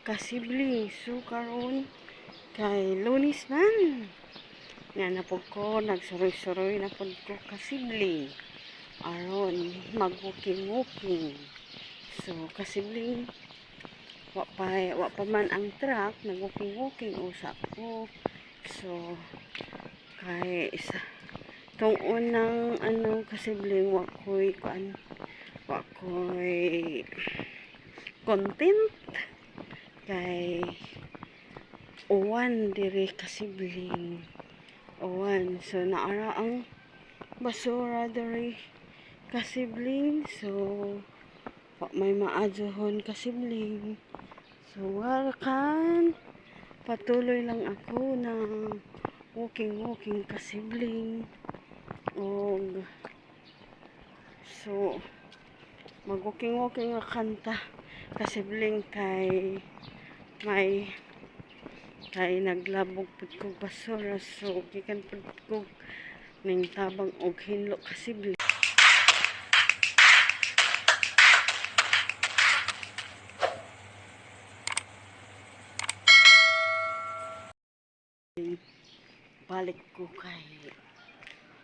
Kasibling so karon kay Lunes man nga napod ko nagsuroy-suroy na pod ko kasibling aron mag-walking. So kasibling wa pa man ang truck, nag-walking usa ko. So kay isa tong unang kasibling wa koy content kay uwan diri kasibling uwan. So naara ang basura diri kasibling, so may maadyohon kasibling. So walakan patuloy lang ako na walking kasibling og so mag-walking nga kanta kasibling kay naglabog pud kog basura, so gikan pud kog ning tabang og hinlo kasibling. Balik ko kay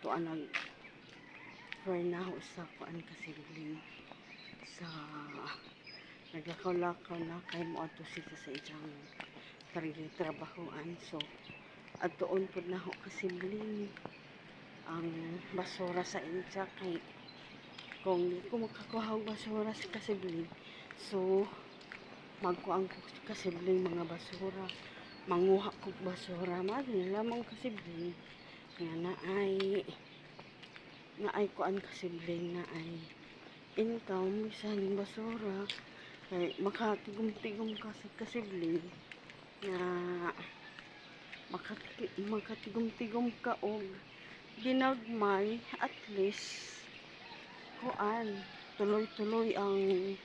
tuan nag sa kuan kasibling sa naglakaw-lakaw na kay mo ato sila sa isang trabahoan. So adtoon pud na ako kasibling ang basura sa insa kay kung di ko makakuha og basura sa kasibling, so magkuang ko kasibling mga basura, manguha kog basura mali lamang kasibling nga naay kuan kasibling naay income sa basura kay makatigom-tigom ka sa kasibling nga makatigom-tigom ka og ginagmay, at least kuan tuloy-tuloy ang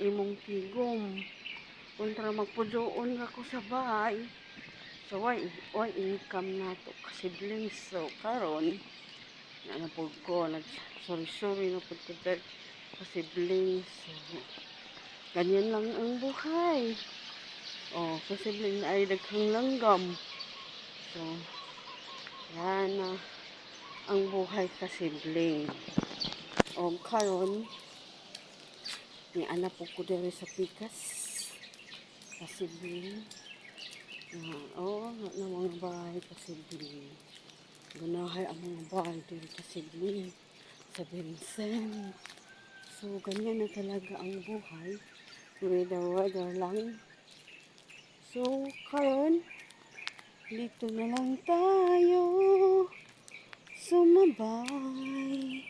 imong tigom kontra magpudoon ako sa bahay. So why income nato kasibling. So karon na po ko sorry na po ko kasibling. So ganyan lang ang buhay. Kasibling na ay daghang langgam. So yan na ang buhay kasibling. Karon ni anak po ko diri sa pikas kasibling. Na mga bahay kasibling. Ganahay ang mga bahay diri kasibling sa Vincent. So ganyan na talaga ang buhay. Weather lang. So karon dito na lang tayo sumabay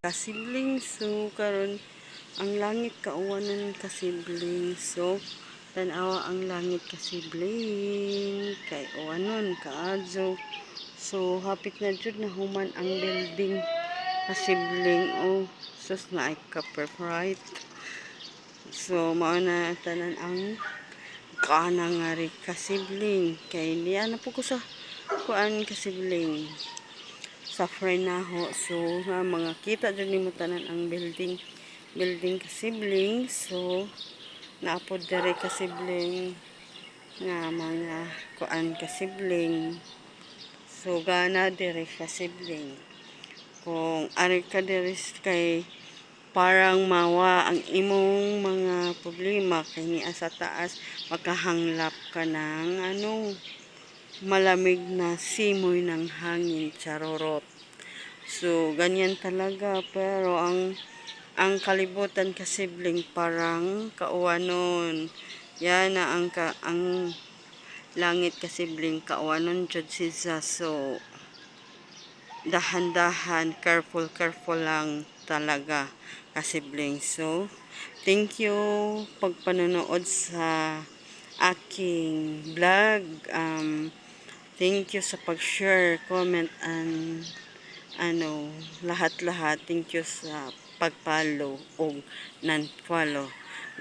kasibling. So karon ang langit kauwanan kasibling. So tanawa ang langit kasibling kay uwanon kaadyo. So hapit na jud na human ang building kasibling. Sus na ay ka-perfect. So mao na tanan ang kanang nga rin kasibling kay niya na po ko sa kuan kasibling sa Frenaho. So mga kita dyan ni mo tanan ang building kasibling. So naapod dere kasibling nga mga kuan kasibling. So gana dere kasibling kung ari ka dere kay parang mawa ang imong mga problema kay niya sa taas makahanglap ka ng malamig na simoy ng hangin, charorot. So ganyan talaga, pero ang kalibutan kasibling parang kauwanon. Yan na ang langit kasibling kauwanon jud siya. So dahan-dahan, careful lang talaga kasibling. So thank you pagpanonood sa aking vlog. Thank you sa pag-share, comment, and lahat-lahat. Thank you sa pag-follow o non-follow.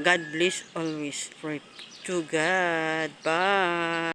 God bless always. Pray to God. Bye.